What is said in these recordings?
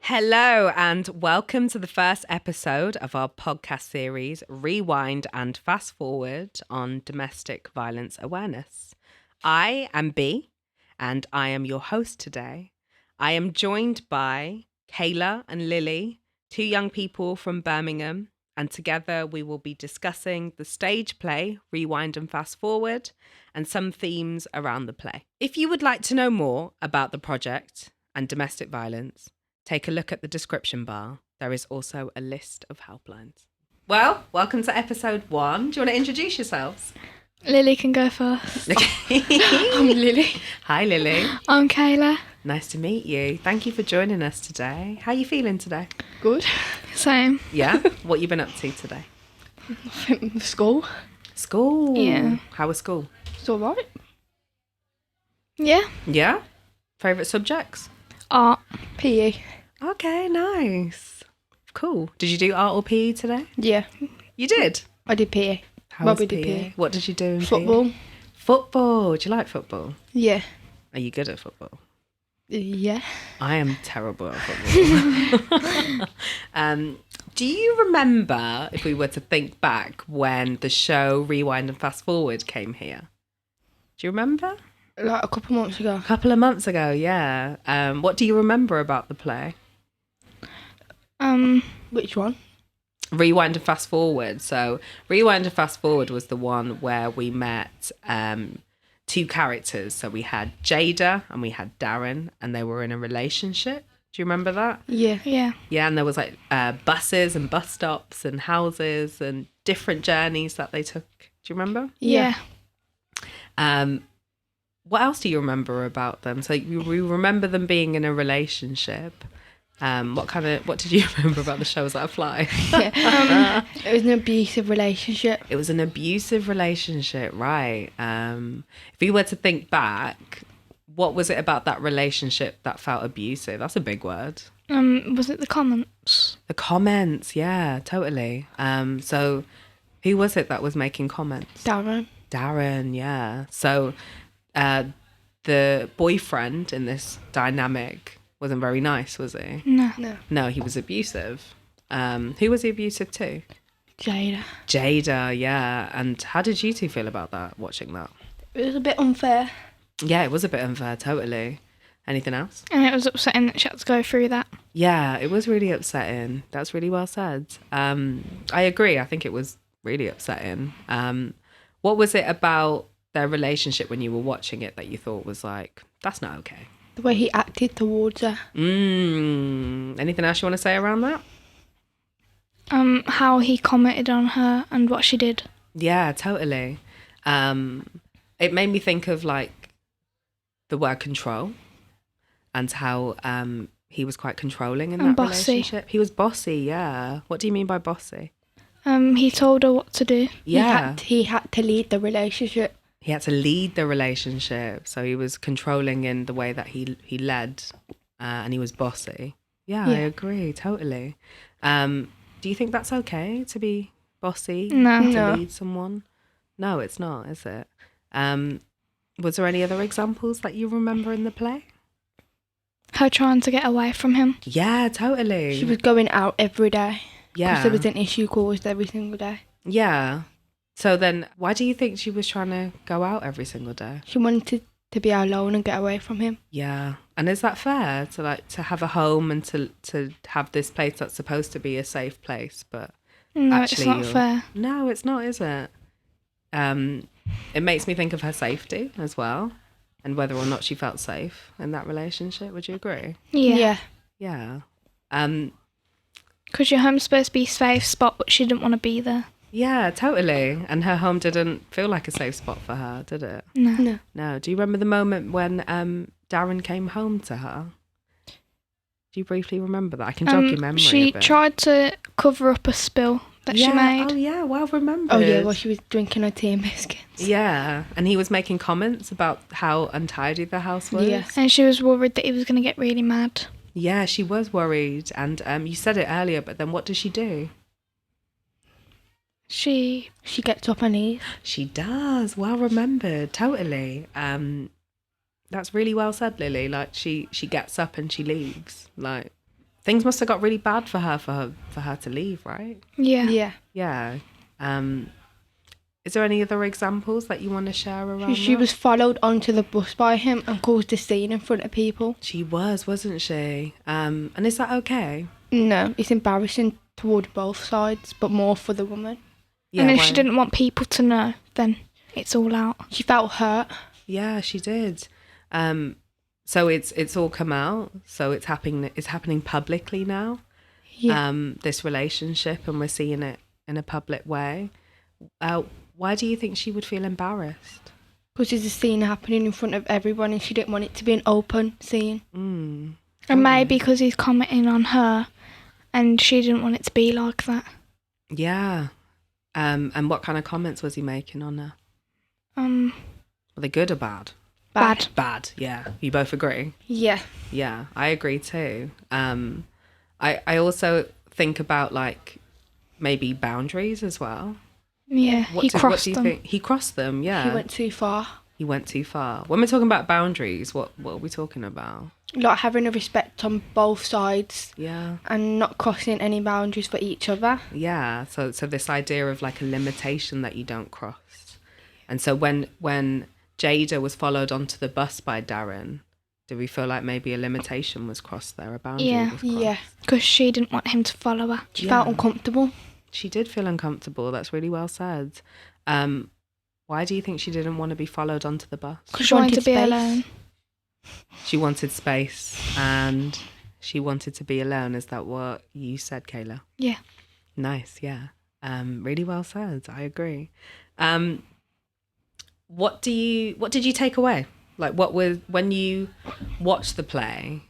Hello and welcome to the first episode of our podcast series, Rewind and Fast Forward on Domestic Violence Awareness. I am B and I am your host today. I am joined by Kayla and Lily, two young people from Birmingham, and together we will be discussing the stage play, Rewind and Fast Forward, and some themes around the play. If you would like to know more about the project and domestic violence, take a look at the description bar. There is also a list of helplines. Well, welcome to episode 1. Do you want to introduce yourselves? Lily can go first. Okay. I'm Lily. Hi, Lily. I'm Kayla. Nice to meet you. Thank you for joining us today. How are you feeling today? Good. Same. Yeah? What you been up to today? School. School? Yeah. How was school? It's alright. Yeah. Yeah? Favourite subjects? Art. PE. Okay, nice. Cool. Did you do art or PE today? Yeah. You did? I did PE. How Well, was we PE? did PE. What did you do in PE? Football. Football. Do you like football? Yeah. Are you good at football? Yeah. I am terrible at football. Do you remember, if we were to think back, when the show Rewind and Fast Forward came here? Do you remember? Like a couple months ago. A couple of months ago, yeah. What do you remember about the play? Which one? Rewind and Fast Forward. So Rewind and Fast Forward was the one where we met two characters. So we had Jada and we had Darren, and they were in a relationship. Do you remember that? Yeah. Yeah. Yeah, and there was like buses and bus stops and houses and different journeys that they took. Do you remember? Yeah. What else do you remember about them? So we remember them being in a relationship. What did you remember about the show? Was that a fly? Yeah. It was an abusive relationship. It was an abusive relationship, right? If you were to think back, what was it about that relationship that felt abusive? That's a big word. Was it the comments? The comments, yeah, totally. So who was it that was making comments? Darren, yeah. So the boyfriend in this dynamic wasn't very nice, was he? No, he was abusive. Who was he abusive to? Jada, yeah. And how did you two feel about that, watching that? It was a bit unfair. Yeah, it was a bit unfair, totally. Anything else? And it was upsetting that she had to go through that. Yeah, it was really upsetting. That's really well said. I agree. I think it was really upsetting. What was it about their relationship when you were watching it that you thought was like, that's not okay? The way he acted towards her. Anything else you want to say around that? How he commented on her and what she did. Yeah, totally. It made me think of like the word control and how he was quite controlling in that bossy. relationship. He was bossy, yeah. What do you mean by bossy? He told her what to do. Yeah. He had to lead the relationship. He had to lead the relationship. So he was controlling in the way that he led, and he was bossy. Yeah, I agree, totally. Do you think that's okay to be bossy? No. To lead someone? No, it's not, is it? Was there any other examples that you remember in the play? Her trying to get away from him. Yeah, totally. She was going out every day. Yeah. Because there was an issue caused every single day. Yeah. So then why do you think she was trying to go out every single day? She wanted to be alone and get away from him. Yeah. And is that fair to have a home and to have this place that's supposed to be a safe place, but No, actually it's not fair. No, it's not, is it? It makes me think of her safety as well, and whether or not she felt safe in that relationship. Would you agree? Yeah. Yeah. Because your home's supposed to be a safe spot, but she didn't want to be there. Yeah, totally. And her home didn't feel like a safe spot for her, did it? No. No. Do you remember the moment when Darren came home to her? Do you briefly remember that? I can jog your memory She a bit. tried to cover up a spill that she made. Oh, yeah, well remembered. Oh, yeah, while she was drinking her tea and biscuits. Yeah, and he was making comments about how untidy the house was. Yeah. And she was worried that he was going to get really mad. Yeah, she was worried. And you said it earlier, but then what does she do? She gets up her knees. She does. Well remembered. Totally. That's really well said, Lily. Like she gets up and she leaves. Like things must have got really bad for her to leave, right? Yeah. Yeah. Yeah. Is there any other examples that you want to share around She that? was followed onto the bus by him and caused a scene in front of people. She wasn't she? And is that okay? No, it's embarrassing toward both sides, but more for the woman. Yeah, And if why- she didn't want people to know, then it's all out. She felt hurt. Yeah, she did. So it's all come out. So it's happening publicly now. Yeah. This relationship, and we're seeing it in a public way. Why do you think she would feel embarrassed? Because there's a scene happening in front of everyone and she didn't want it to be an open scene. And maybe because he's commenting on her and she didn't want it to be like that. Yeah. And what kind of comments was he making on her? Um, Were they good or bad? bad. Bad, yeah. You both agree? Yeah. Yeah, I agree too. I also think about like maybe boundaries as well. Yeah, he crossed do you them. think? He crossed them, yeah. He went too far. He went too far. When we're talking about boundaries, what are we talking about? Like having a respect on both sides Yeah. and not crossing any boundaries for each other. Yeah. So this idea of like a limitation that you don't cross. And so when Jada was followed onto the bus by Darren, do we feel like maybe a limitation was crossed there, a boundary Yeah. was crossed? Yeah. Because she didn't want him to follow her. She felt uncomfortable. She did feel uncomfortable. That's really well said. Why do you think she didn't want to be followed onto the bus? She wanted to be space. alone. She wanted space and she wanted to be alone. Is that what you said, Kayla? Yeah. Nice, yeah. Really well said. I agree. What did you take away? Like, when you watched the play,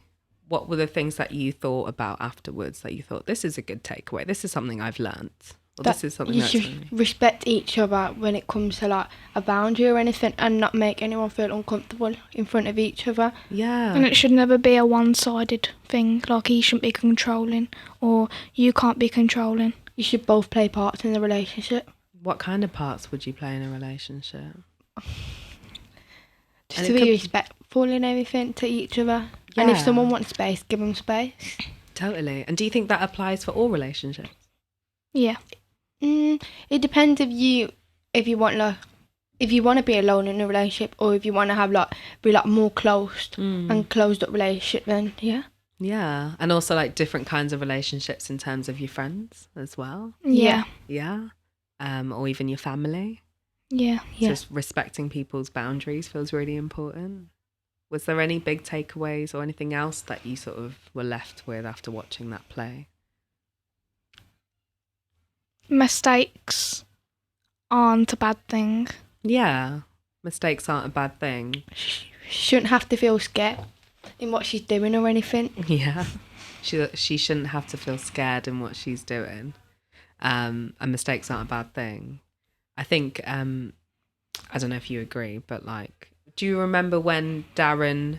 what were the things that you thought about afterwards that you thought, this is a good takeaway, this is something I've learnt, or That this is something you that's should really... respect each other when it comes to like a boundary or anything and not make anyone feel uncomfortable in front of each other. Yeah. And it should never be a one-sided thing. Like, he shouldn't be controlling or you can't be controlling. You should both play parts in the relationship. What kind of parts would you play in a relationship? Just And to it be could- respectful and everything to each other. And if Yeah. someone wants space, give them space. Totally. And do you think that applies for all relationships? Yeah. It depends if you want to be alone in a relationship or if you want to have be more closed and closed up relationship. Then yeah. Yeah. And also like different kinds of relationships in terms of your friends as well. Yeah. Yeah. Or even your family. Yeah. Yeah. Just respecting people's boundaries feels really important. Was there any big takeaways or anything else that you sort of were left with after watching that play? Mistakes aren't a bad thing. Yeah. Mistakes aren't a bad thing. She shouldn't have to feel scared in what she's doing or anything. Yeah. She shouldn't have to feel scared in what she's doing. And mistakes aren't a bad thing. I think, I don't know if you agree, but like, do you remember when Darren,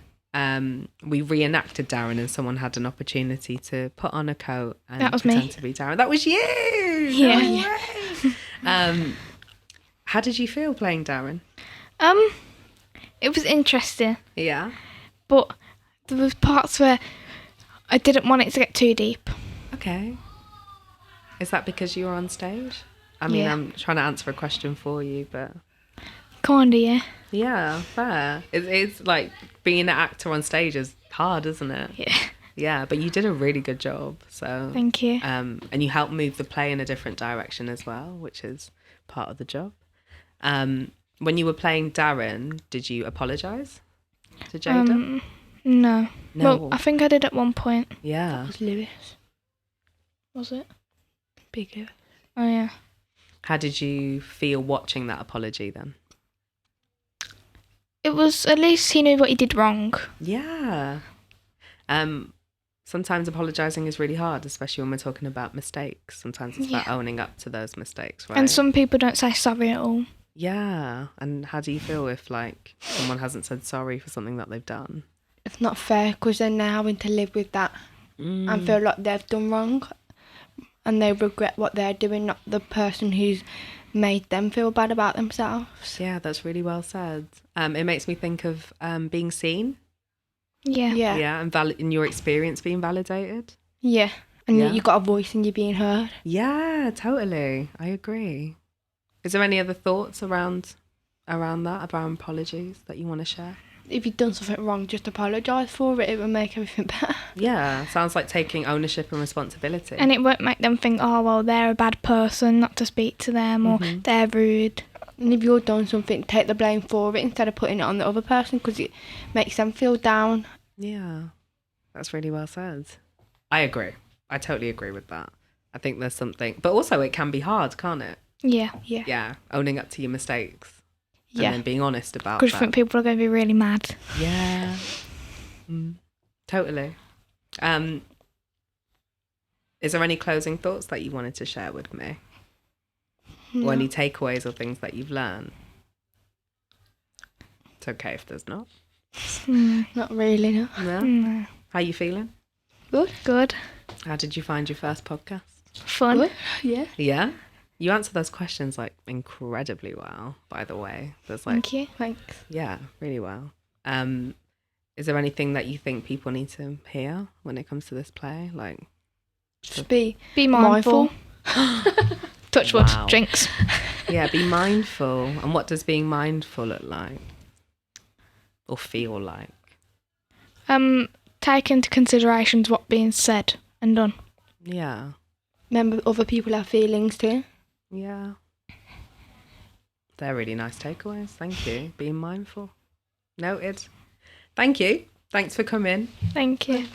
we reenacted Darren and someone had an opportunity to put on a coat and That was pretend me. to be Darren? That was you! Yeah. No way! How did you feel playing Darren? It was interesting, Yeah. but there was parts where I didn't want it to get too deep. Okay. Is that because you were on stage? I mean, Yeah. I'm trying to answer a question for you, but... Kinda, yeah. Yeah, fair. It's like being an actor on stage is hard, isn't it? Yeah. Yeah, but you did a really good job. So Thank you. and you helped move the play in a different direction as well, which is part of the job. When you were playing Darren, did you apologise to Jada? No. No. Well, I think I did at one point. Yeah. It was Lewis. Was it? Big Lewis. Oh, yeah. How did you feel watching that apology then? It was, at least he knew what he did wrong. Yeah. Sometimes apologising is really hard, especially when we're talking about mistakes. Sometimes it's about Yeah. owning up to those mistakes, right? And some people don't say sorry at all. Yeah. And how do you feel if like someone hasn't said sorry for something that they've done? It's not fair because then they're having to live with that and feel like they've done wrong and they regret what they're doing, not the person who's made them feel bad about themselves. Yeah, that's really well said. It makes me think of being seen. Yeah. Yeah. Yeah, and in your experience being validated. Yeah. And Yeah. you got a voice and you're being heard. Yeah, totally. I agree. Is there any other thoughts around that, around apologies that you want to share? If you've done something wrong, just apologise for it. It will make everything better. Yeah, sounds like taking ownership and responsibility. And it won't make them think, oh, well, they're a bad person, not to speak to them, or they're rude. And if you're doing something, take the blame for it instead of putting it on the other person, because it makes them feel down. Yeah, that's really well said. I agree. I totally agree with that. I think there's something, but also it can be hard, can't it? Yeah. Yeah. Yeah, owning up to your mistakes. And Yeah. then being honest about Because that. I think people are going to be really mad. Yeah. Totally. Is there any closing thoughts that you wanted to share with me? Or any takeaways or things that you've learned? It's okay if there's not. Not really, no. No? No. How you feeling? Good. How did you find your first podcast? Fun. Good. Yeah. Yeah? You answer those questions like incredibly well, by the way. There's like, Thank you. Thanks. yeah, really well. Is there anything that you think people need to hear when it comes to this play? Like, Just be mindful. Touch wood. Wow. Jinx. yeah, be mindful. And what does being mindful look like? Or feel like? Take into consideration what's being said and done. Yeah. Remember, other people have feelings too. Yeah. They're really nice takeaways. Thank you. Being mindful. Noted. Thank you. Thanks for coming. Thank you.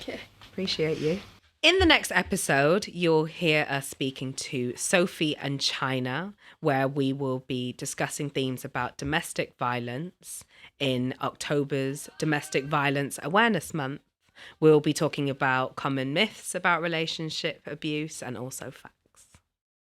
Appreciate you. In the next episode, you'll hear us speaking to Sophie and China, where we will be discussing themes about domestic violence in October's Domestic Violence Awareness Month. We'll be talking about common myths about relationship abuse and also facts.